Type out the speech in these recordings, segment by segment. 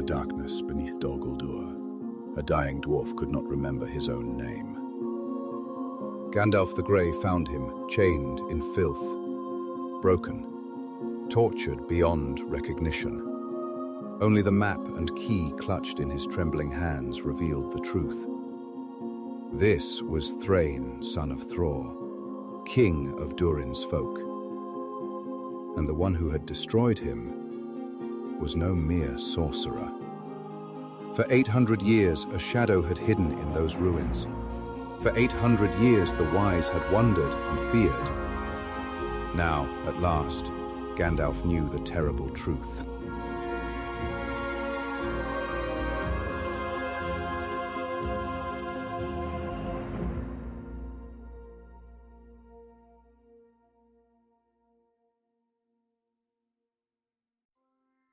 darkness beneath Dol Guldur, a dying dwarf could not remember his own name. Gandalf the Grey found him, chained in filth, broken, tortured beyond recognition. Only the map and key clutched in his trembling hands revealed the truth. This was Thráin, son of Thror, king of Durin's folk. And the one who had destroyed him was no mere sorcerer. For 800 years, a shadow had hidden in those ruins. For 800 years, the wise had wondered and feared. Now, at last, Gandalf knew the terrible truth.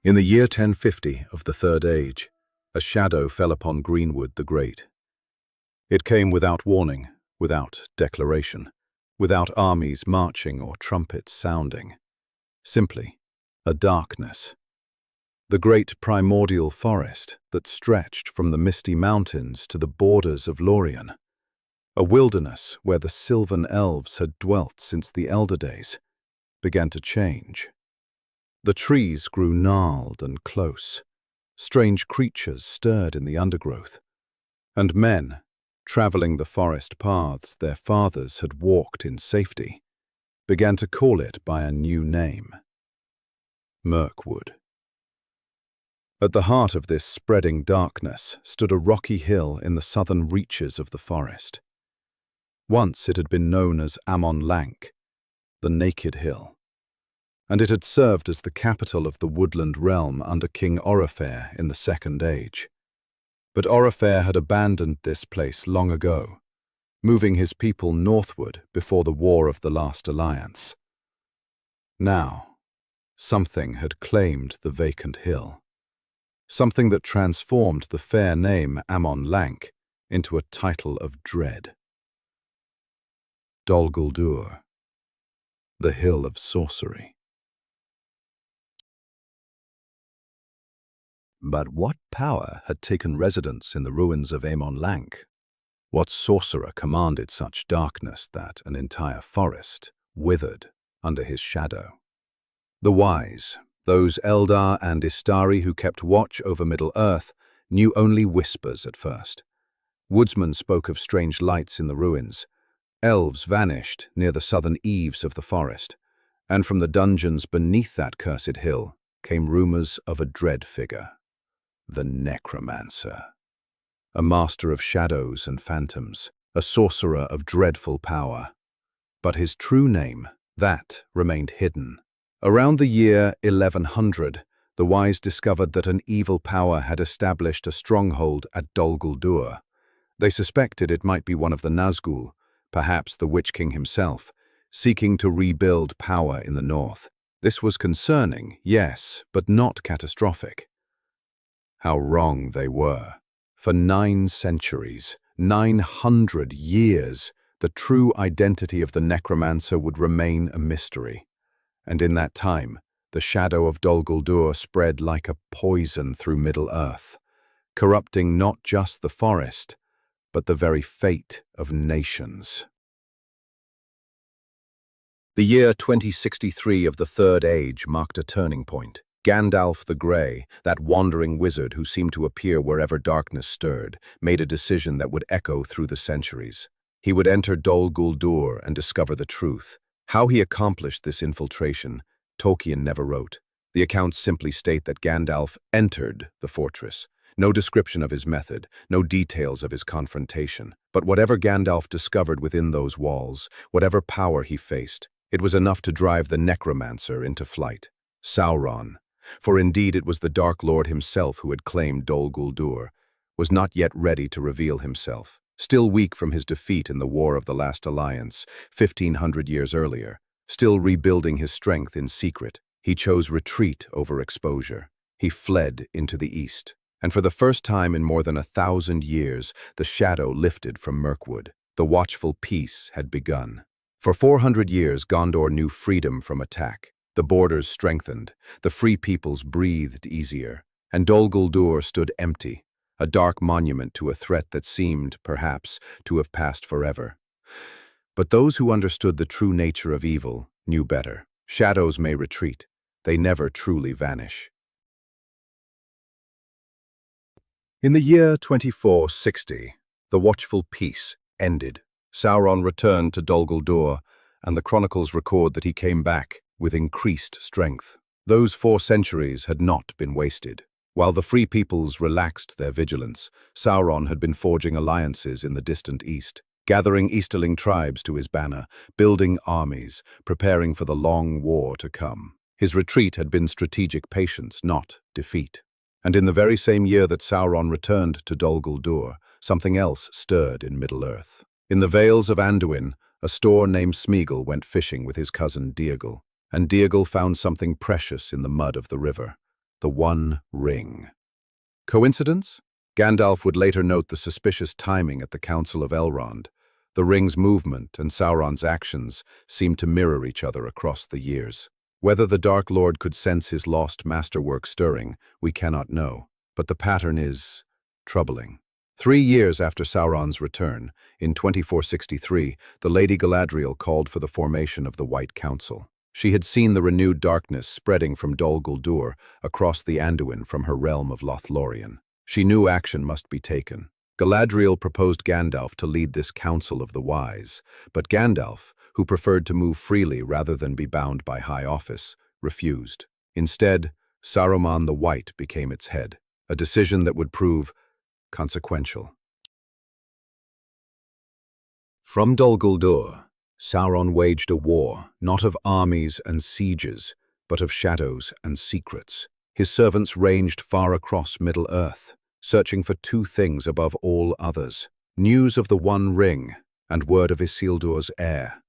In the year 1050 of the Third Age, a shadow fell upon Greenwood the Great. It came without warning, without declaration, without armies marching or trumpets sounding. Simply, a darkness. The great primordial forest that stretched from the misty mountains to the borders of Lothlórien. A wilderness where the Silvan Elves had dwelt since the Elder Days, began to change. The trees grew gnarled and close. Strange creatures stirred in the undergrowth. And men, traveling the forest paths their fathers had walked in safety, began to call it by a new name: Mirkwood. At the heart of this spreading darkness stood a rocky hill in the southern reaches of the forest. Once it had been known as Amon Lanc, the Naked Hill, and it had served as the capital of the woodland realm under King Horrifying in the Second Age. But Horrifying had abandoned this place long ago, moving his people northward before the War of the Last Alliance. Now, something had claimed the vacant hill, something that transformed the fair name Amon Lanc into a title of dread. Dol Guldur, the Hill of Sorcery. But what power had taken residence in the ruins of Amon Lanc? What sorcerer commanded such darkness that an entire forest withered under his shadow? The wise, those Eldar and Istari who kept watch over Middle-earth, knew only whispers at first. Woodsmen spoke of strange lights in the ruins. Elves vanished near the southern eaves of the forest, and from the dungeons beneath that cursed hill came rumors of a dread figure. The Necromancer. A master of shadows and phantoms, a sorcerer of dreadful power. But his true name, that remained hidden. Around the year 1100, the wise discovered that an evil power had established a stronghold at Dol Guldur. They suspected it might be one of the Nazgûl, perhaps the Witch King himself, seeking to rebuild power in the north. This was concerning, yes, but not catastrophic. How wrong they were. For 9 centuries, 900 years, the true identity of the Necromancer would remain a mystery. And in that time, the shadow of Dol Guldur spread like a poison through Middle-earth, corrupting not just the forest, but the very fate of nations. The year 2063 of the Third Age marked a turning point. Gandalf the Grey, that wandering wizard who seemed to appear wherever darkness stirred, made a decision that would echo through the centuries. He would enter Dol Guldur and discover the truth. How he accomplished this infiltration, Tolkien never wrote. The accounts simply state that Gandalf entered the fortress. No description of his method, no details of his confrontation. But whatever Gandalf discovered within those walls, whatever power he faced, it was enough to drive the Necromancer into flight. Sauron, for indeed it was the Dark Lord himself who had claimed Dol Guldur, was not yet ready to reveal himself. Still weak from his defeat in the War of the Last Alliance, 1500 years earlier, still rebuilding his strength in secret, he chose retreat over exposure. He fled into the east. And for the first time in more than 1,000 years, the shadow lifted from Mirkwood. The watchful peace had begun. For 400 years, Gondor knew freedom from attack. The borders strengthened. The free peoples breathed easier. and Dol Guldur stood empty, a dark monument to a threat that seemed, perhaps, to have passed forever. But those who understood the true nature of evil knew better. Shadows may retreat, they never truly vanish. In the year 2460, the Watchful peace ended. Sauron returned to Dol Guldur, and the chronicles record that he came back with increased strength. Those 4 centuries had not been wasted. While the free peoples relaxed their vigilance, Sauron had been forging alliances in the distant east, gathering easterling tribes to his banner, building armies, preparing for the long war to come. His retreat had been strategic patience, not defeat. And in the very same year that Sauron returned to Dol Guldur, something else stirred in Middle-earth. In the vales of Anduin, a store named Smeagol went fishing with his cousin Déagol, and Déagol found something precious in the mud of the river, the One Ring. Coincidence? Gandalf would later note the suspicious timing at the Council of Elrond. The ring's movement and Sauron's actions seemed to mirror each other across the years. Whether the Dark Lord could sense his lost masterwork stirring, we cannot know, but the pattern is troubling. 3 years after Sauron's return, in 2463, the Lady Galadriel called for the formation of the White Council. She had seen the renewed darkness spreading from Dol Guldur across the Anduin from her realm of Lothlórien. She knew action must be taken. Galadriel proposed Gandalf to lead this Council of the Wise, but Gandalf, who preferred to move freely rather than be bound by high office, refused. Instead, Saruman the White became its head, a decision that would prove consequential. From Dol Guldur, Sauron waged a war, not of armies and sieges, but of shadows and secrets. His servants ranged far across Middle-earth, searching for 2 things above all others: news of the One Ring and word of Isildur's heir.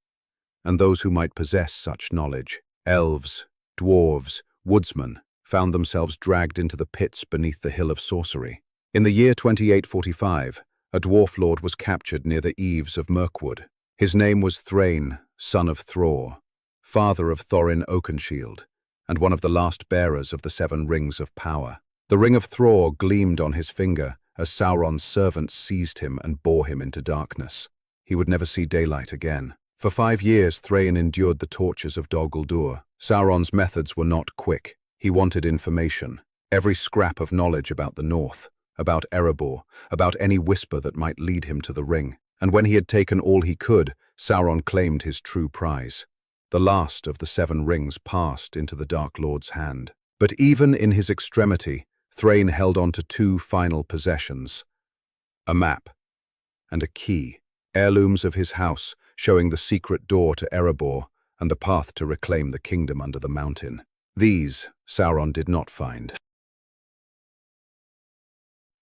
And those who might possess such knowledge, elves, dwarves, woodsmen, found themselves dragged into the pits beneath the Hill of Sorcery. In the year 2845, a dwarf lord was captured near the eaves of Mirkwood. His name was Thráin, son of Thror, father of Thorin Oakenshield, and one of the last bearers of the 7 rings of power. The ring of Thror gleamed on his finger as Sauron's servants seized him and bore him into darkness. He would never see daylight again. For 5 years, Thráin endured the tortures of Dol Guldur. Sauron's methods were not quick. He wanted information, every scrap of knowledge about the North, about Erebor, about any whisper that might lead him to the ring. And when he had taken all he could, Sauron claimed his true prize. The last of the 7 rings passed into the Dark Lord's hand. But even in his extremity, Thráin held on to 2 final possessions: a map and a key, heirlooms of his house, showing the secret door to Erebor and the path to reclaim the kingdom under the mountain. These Sauron did not find.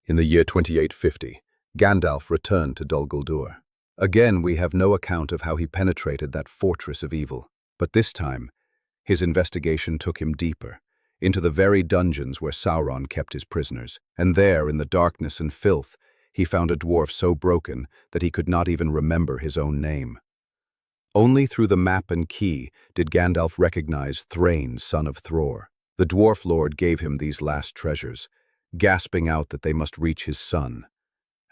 In the year 2850, Gandalf returned to Dol Guldur. Again, we have no account of how he penetrated that fortress of evil, but this time, his investigation took him deeper, into the very dungeons where Sauron kept his prisoners, and there, in the darkness and filth, he found a dwarf so broken that he could not even remember his own name. Only through the map and key did Gandalf recognize Thráin, son of Thror. The dwarf lord gave him these last treasures, gasping out that they must reach his son,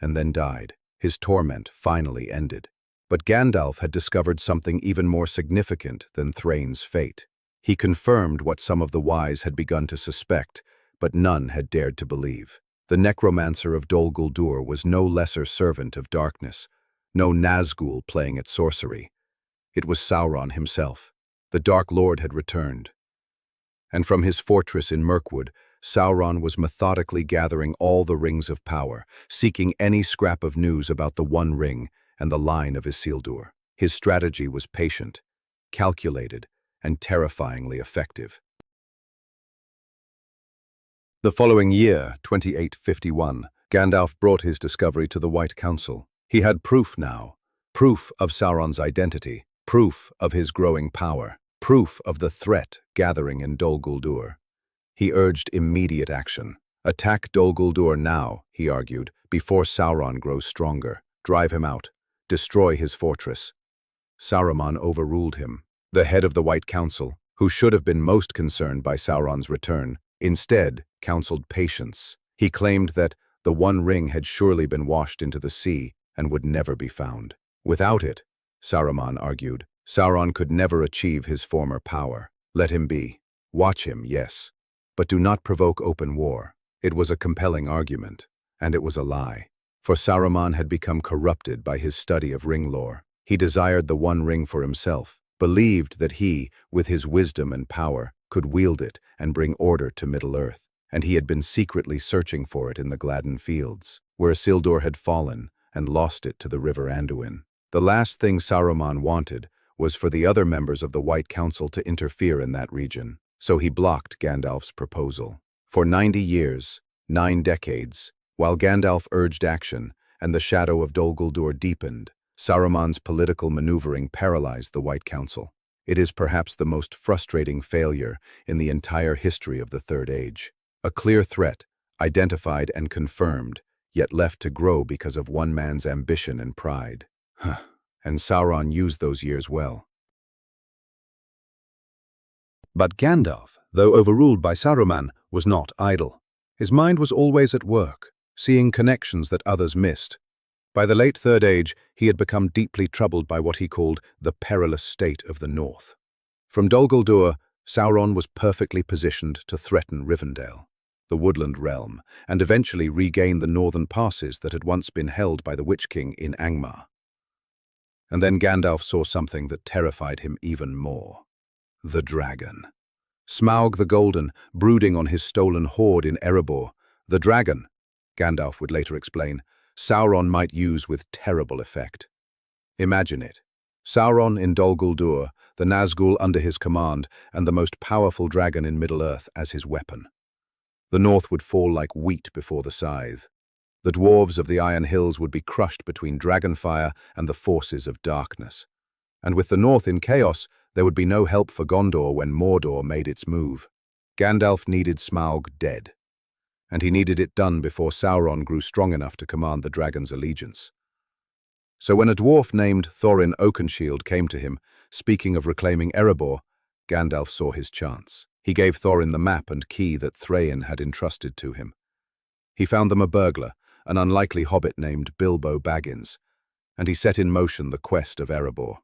and then died. His torment finally ended. But Gandalf had discovered something even more significant than Thráin's fate. He confirmed what some of the wise had begun to suspect, but none had dared to believe. The Necromancer of Dol Guldur was no lesser servant of darkness, no Nazgûl playing at sorcery. It was Sauron himself. The Dark Lord had returned. And from his fortress in Mirkwood, Sauron was methodically gathering all the rings of power, seeking any scrap of news about the One Ring and the line of Isildur. His strategy was patient, calculated, and terrifyingly effective. The following year, 2851, Gandalf brought his discovery to the White Council. He had proof now, proof of Sauron's identity, proof of his growing power, proof of the threat gathering in Dol Guldur. He urged immediate action. Attack Dol Guldur now, he argued, before Sauron grows stronger. Drive him out. Destroy his fortress. Saruman overruled him. The head of the White Council, who should have been most concerned by Sauron's return, instead counseled patience. He claimed that the One Ring had surely been washed into the sea and would never be found. Without it, Saruman argued, Sauron could never achieve his former power. Let him be. Watch him, yes, but do not provoke open war. It was a compelling argument, and it was a lie. For Saruman had become corrupted by his study of ring lore. He desired the One Ring for himself, believed that he, with his wisdom and power, could wield it and bring order to Middle-earth, and he had been secretly searching for it in the Gladden Fields, where Isildur had fallen and lost it to the river Anduin. The last thing Saruman wanted was for the other members of the White Council to interfere in that region, so he blocked Gandalf's proposal. For 90 years, 9 decades, while Gandalf urged action and the shadow of Dol Guldur deepened, Saruman's political maneuvering paralyzed the White Council. It is perhaps the most frustrating failure in the entire history of the Third Age. A clear threat, identified and confirmed, yet left to grow because of one man's ambition and pride. And Sauron used those years well. But Gandalf, though overruled by Saruman, was not idle. His mind was always at work, seeing connections that others missed. By the late Third Age, he had become deeply troubled by what he called the perilous state of the North. From Dol Guldur, Sauron was perfectly positioned to threaten Rivendell, the woodland realm, and eventually regain the northern passes that had once been held by the Witch King in Angmar. And then Gandalf saw something that terrified him even more. The dragon. Smaug the Golden, brooding on his stolen hoard in Erebor. The dragon, Gandalf would later explain, Sauron might use with terrible effect. Imagine it. Sauron in Dol Guldur, the Nazgûl under his command, and the most powerful dragon in Middle-earth as his weapon. The north would fall like wheat before the scythe. The dwarves of the Iron Hills would be crushed between dragonfire and the forces of darkness. And with the north in chaos, there would be no help for Gondor when Mordor made its move. Gandalf needed Smaug dead. And he needed it done before Sauron grew strong enough to command the dragon's allegiance. So when a dwarf named Thorin Oakenshield came to him, speaking of reclaiming Erebor, Gandalf saw his chance. He gave Thorin the map and key that Thráin had entrusted to him. He found them a burglar, an unlikely hobbit named Bilbo Baggins, and he set in motion the quest of Erebor.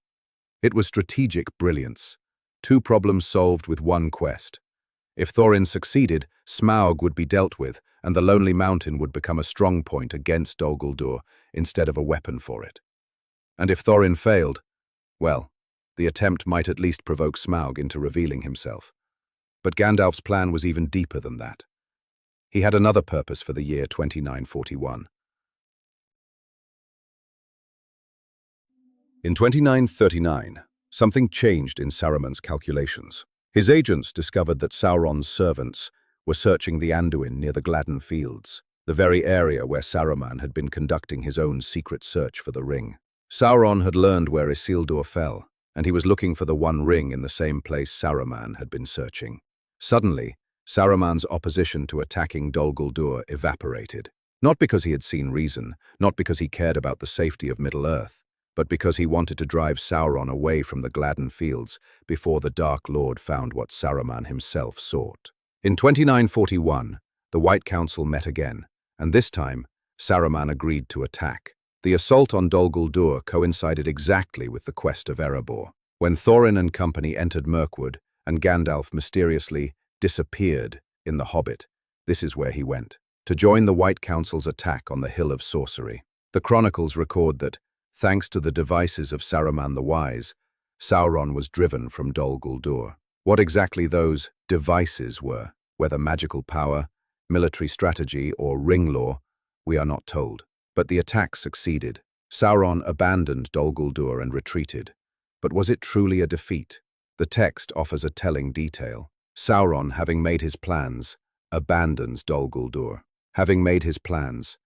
It was strategic brilliance. 2 problems solved with 1 quest. If Thorin succeeded, Smaug would be dealt with, and the Lonely Mountain would become a strong point against Dol Guldur instead of a weapon for it. And if Thorin failed, well, the attempt might at least provoke Smaug into revealing himself. But Gandalf's plan was even deeper than that. He had another purpose for the year 2941. In 2939, something changed in Saruman's calculations. His agents discovered that Sauron's servants were searching the Anduin near the Gladden Fields, the very area where Saruman had been conducting his own secret search for the ring. Sauron had learned where Isildur fell, and he was looking for the One Ring in the same place Saruman had been searching. Suddenly, Saruman's opposition to attacking Dol Guldur evaporated. Not because he had seen reason, not because he cared about the safety of Middle-earth, but because he wanted to drive Sauron away from the Gladden Fields before the Dark Lord found what Saruman himself sought. In 2941, the White Council met again, and this time, Saruman agreed to attack. The assault on Dol Guldur coincided exactly with the quest of Erebor. When Thorin and company entered Mirkwood, and Gandalf mysteriously disappeared in The Hobbit, this is where he went, to join the White Council's attack on the Hill of Sorcery. The chronicles record that, thanks to the devices of Saruman the Wise, Sauron was driven from Dol Guldur. What exactly those devices were, whether magical power, military strategy, or ring lore, we are not told. But the attack succeeded. Sauron abandoned Dol Guldur and retreated. But was it truly a defeat? The text offers a telling detail. Sauron, having made his plans, abandons Dol Guldur. Having made his plans,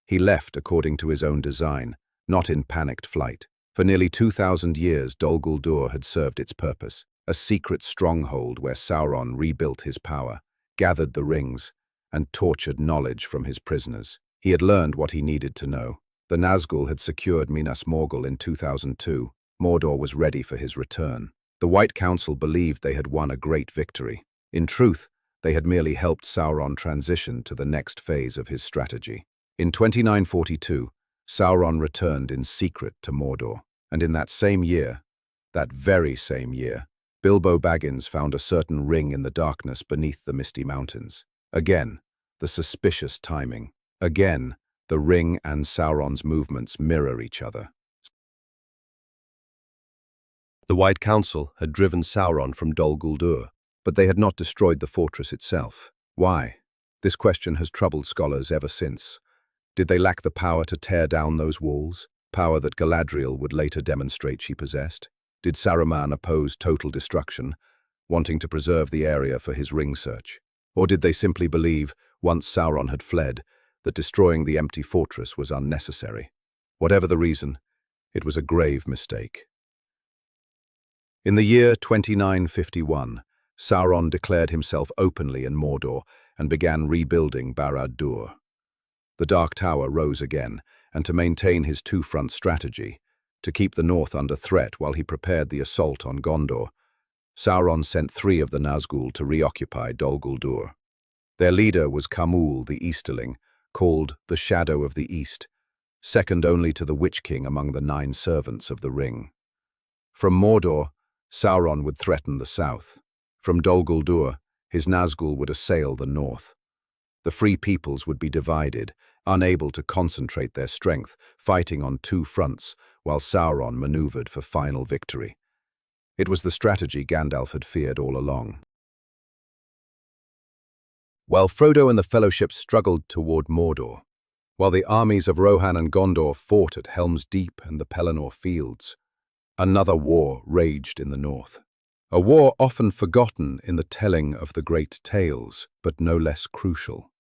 he left according to his own design, not in panicked flight. For nearly 2,000 years, Dol Guldur had served its purpose, a secret stronghold where Sauron rebuilt his power, gathered the rings, and tortured knowledge from his prisoners. He had learned what he needed to know. The Nazgûl had secured Minas Morgul in 2002. Mordor was ready for his return. The White Council believed they had won a great victory. In truth, They had merely helped Sauron transition to the next phase of his strategy. In 2942, Sauron returned in secret to Mordor, and in that same year, that very same year, Bilbo Baggins found a certain ring in the darkness beneath the misty mountains. Again, the suspicious timing. Again, the ring and Sauron's movements mirror each other. The White Council had driven Sauron from Dol Guldur, but they had not destroyed the fortress itself. Why? This question has troubled scholars ever since. Did they lack the power to tear down those walls, power that Galadriel would later demonstrate she possessed? Did Saruman oppose total destruction, wanting to preserve the area for his ring search? Or did they simply believe, once Sauron had fled, that destroying the empty fortress was unnecessary? Whatever the reason, it was a grave mistake. In the year 2951, Sauron declared himself openly in Mordor and began rebuilding Barad-dûr. The Dark Tower rose again, and to maintain his two-front strategy, to keep the north under threat while he prepared the assault on Gondor, Sauron sent 3 of the Nazgûl to reoccupy Dol Guldur. Their leader was Khamûl the Easterling, called the Shadow of the East, second only to the Witch King among the 9 servants of the Ring. From Mordor, Sauron would threaten the south. From Dol Guldur, his Nazgûl would assail the north. The Free Peoples would be divided, unable to concentrate their strength, fighting on 2 fronts, while Sauron maneuvered for final victory. It was the strategy Gandalf had feared all along. While Frodo and the Fellowship struggled toward Mordor, while the armies of Rohan and Gondor fought at Helm's Deep and the Pelennor Fields, another war raged in the north. A war often forgotten in the telling of the great tales, but no less crucial.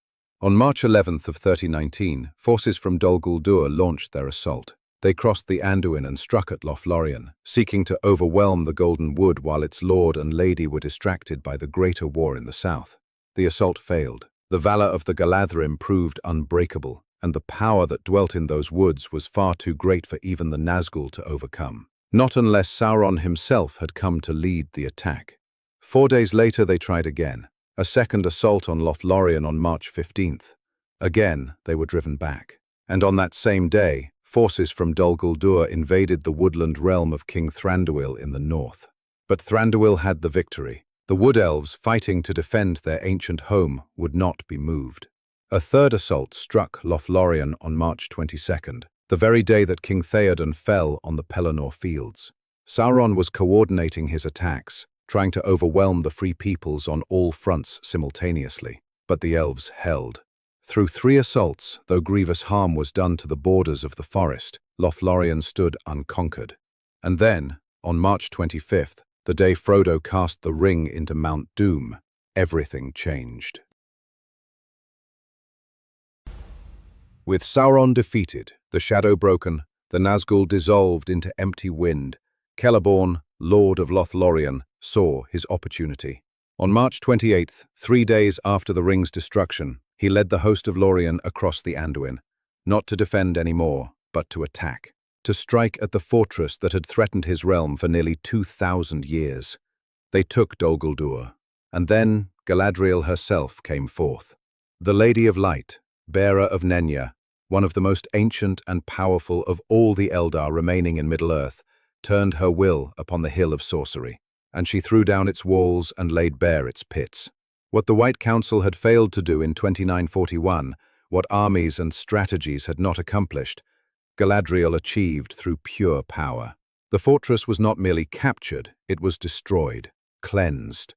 On March 11th of 3019, forces from Dol Guldur launched their assault. They crossed the Anduin and struck at Lothlórien, seeking to overwhelm the Golden Wood while its lord and lady were distracted by the greater war in the south. The assault failed. The valor of the Galadrim proved unbreakable, and the power that dwelt in those woods was far too great for even the Nazgûl to overcome. Not unless Sauron himself had come to lead the attack. 4 days later they tried again, a second assault on Lothlórien on March 15th. Again they were driven back. And on that same day, forces from Dol Guldur invaded the woodland realm of King Thranduil in the north. But Thranduil had the victory. The Wood Elves, fighting to defend their ancient home, would not be moved. A third assault struck Lothlórien on March 22nd, the very day that King Theoden fell on the Pelennor Fields. Sauron was coordinating his attacks, trying to overwhelm the Free Peoples on all fronts simultaneously. But the elves held. Through 3 assaults, though grievous harm was done to the borders of the forest, Lothlórien stood unconquered. And then, on March 25th, the day Frodo cast the ring into Mount Doom, everything changed. With Sauron defeated, the shadow broken, the Nazgûl dissolved into empty wind, Celeborn, Lord of Lothlórien, saw his opportunity. On March 28th, 3 days after the ring's destruction, he led the host of Lórien across the Anduin, not to defend anymore, but to attack, to strike at the fortress that had threatened his realm for nearly 2,000 years. They took Dol Guldur, and then Galadriel herself came forth. The Lady of Light, bearer of Nenya, one of the most ancient and powerful of all the Eldar remaining in Middle-earth, turned her will upon the Hill of Sorcery, and she threw down its walls and laid bare its pits. What the White Council had failed to do in 2941, what armies and strategies had not accomplished, Galadriel achieved through pure power. The fortress was not merely captured, it was destroyed, cleansed.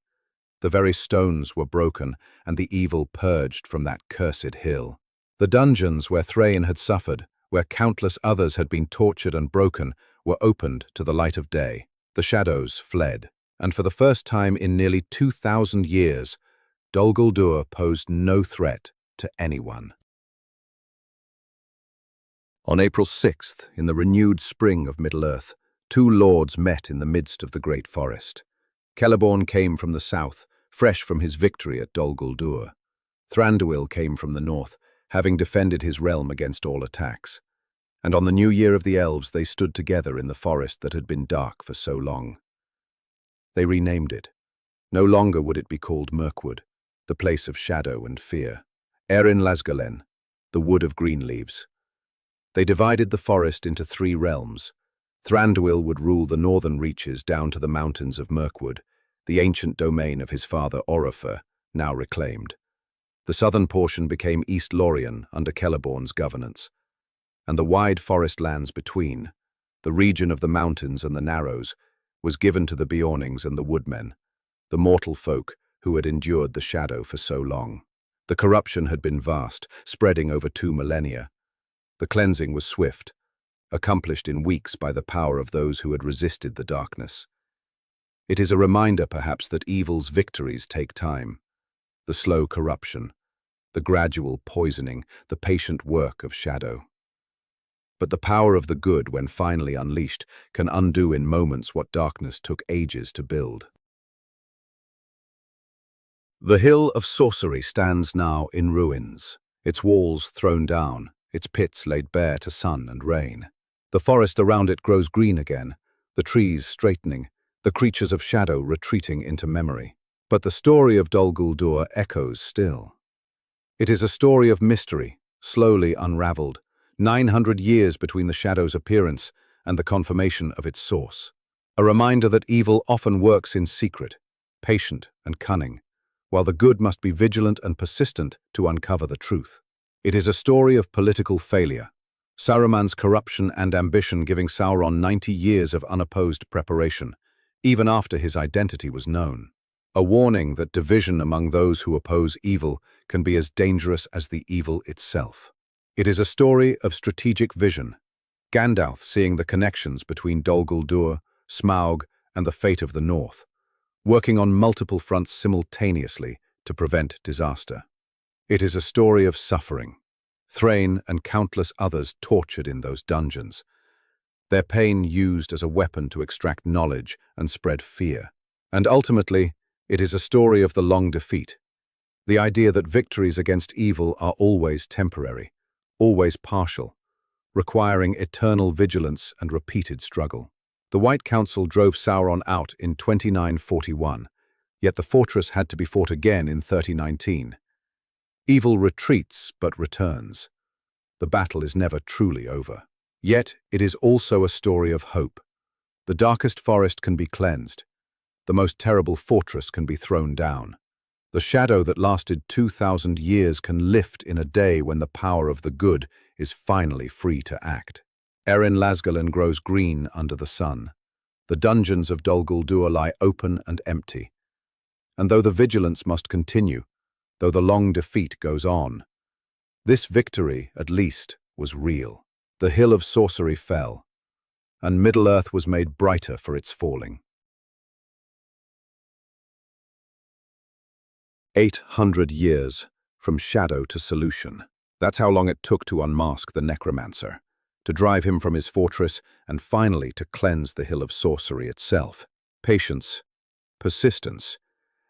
The very stones were broken, and the evil purged from that cursed hill. The dungeons where Thráin had suffered, where countless others had been tortured and broken, were opened to the light of day. The shadows fled, and for the first time in nearly 2,000 years, Dol Guldur posed no threat to anyone. On April 6th, in the renewed spring of Middle-earth, 2 lords met in the midst of the great forest. Celeborn came from the south, fresh from his victory at Dol Guldur. Thranduil came from the north, having defended his realm against all attacks. And on the new year of the elves they stood together in the forest that had been dark for so long. They renamed it. No longer would it be called Mirkwood. the place of shadow and fear. Eryn Lasgalen, the wood of Greenleaves. They divided the forest into 3 realms. Thranduil would rule the northern reaches down to the mountains of Mirkwood, the ancient domain of his father Orifer, now reclaimed. The southern portion became East Lothlórien under Celeborn's governance. And the wide forest lands between, the region of the mountains and the narrows, was given to the Beornings and the woodmen, the mortal folk who had endured the shadow for so long. The corruption had been vast, spreading over 2 millennia. The cleansing was swift, accomplished in weeks by the power of those who had resisted the darkness. It is a reminder, perhaps, that evil's victories take time. The slow corruption, the gradual poisoning, the patient work of shadow. But the power of the good, when finally unleashed, can undo in moments what darkness took ages to build. The Hill of Sorcery stands now in ruins, its walls thrown down, its pits laid bare to sun and rain. The forest around it grows green again, the trees straightening, the creatures of shadow retreating into memory. But the story of Dol Guldur echoes still. It is a story of mystery, slowly unraveled, 900 years between the shadow's appearance and the confirmation of its source. A reminder that evil often works in secret, patient and cunning, while the good must be vigilant and persistent to uncover the truth. It is a story of political failure, Saruman's corruption and ambition giving Sauron 90 years of unopposed preparation, even after his identity was known. A warning that division among those who oppose evil can be as dangerous as the evil itself. It is a story of strategic vision, Gandalf seeing the connections between Dol Guldur, Smaug, and the fate of the North, working on multiple fronts simultaneously to prevent disaster. It is a story of suffering, Thráin and countless others tortured in those dungeons, their pain used as a weapon to extract knowledge and spread fear. And ultimately, it is a story of the long defeat, the idea that victories against evil are always temporary, always partial, requiring eternal vigilance and repeated struggle. The White Council drove Sauron out in 2941, yet the fortress had to be fought again in 3019. Evil retreats but returns. The battle is never truly over. Yet it is also a story of hope. The darkest forest can be cleansed. The most terrible fortress can be thrown down. The shadow that lasted 2,000 years can lift in a day when the power of the good is finally free to act. Eryn Lasgalen grows green under the sun. The dungeons of Dol Guldur lie open and empty. And though the vigilance must continue, though the long defeat goes on, this victory, at least, was real. The Hill of Sorcery fell, and Middle-earth was made brighter for its falling. 800 years, from shadow to solution. That's how long it took to unmask the Necromancer, to drive him from his fortress, and finally to cleanse the Hill of Sorcery itself. Patience, persistence,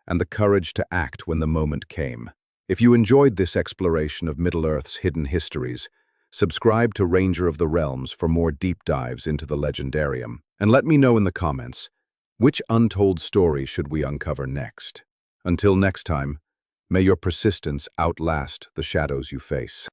and the courage to act when the moment came. If you enjoyed this exploration of Middle-earth's hidden histories, subscribe to Ranger of the Realms for more deep dives into the Legendarium. And let me know in the comments, which untold story should we uncover next? Until next time, may your persistence outlast the shadows you face.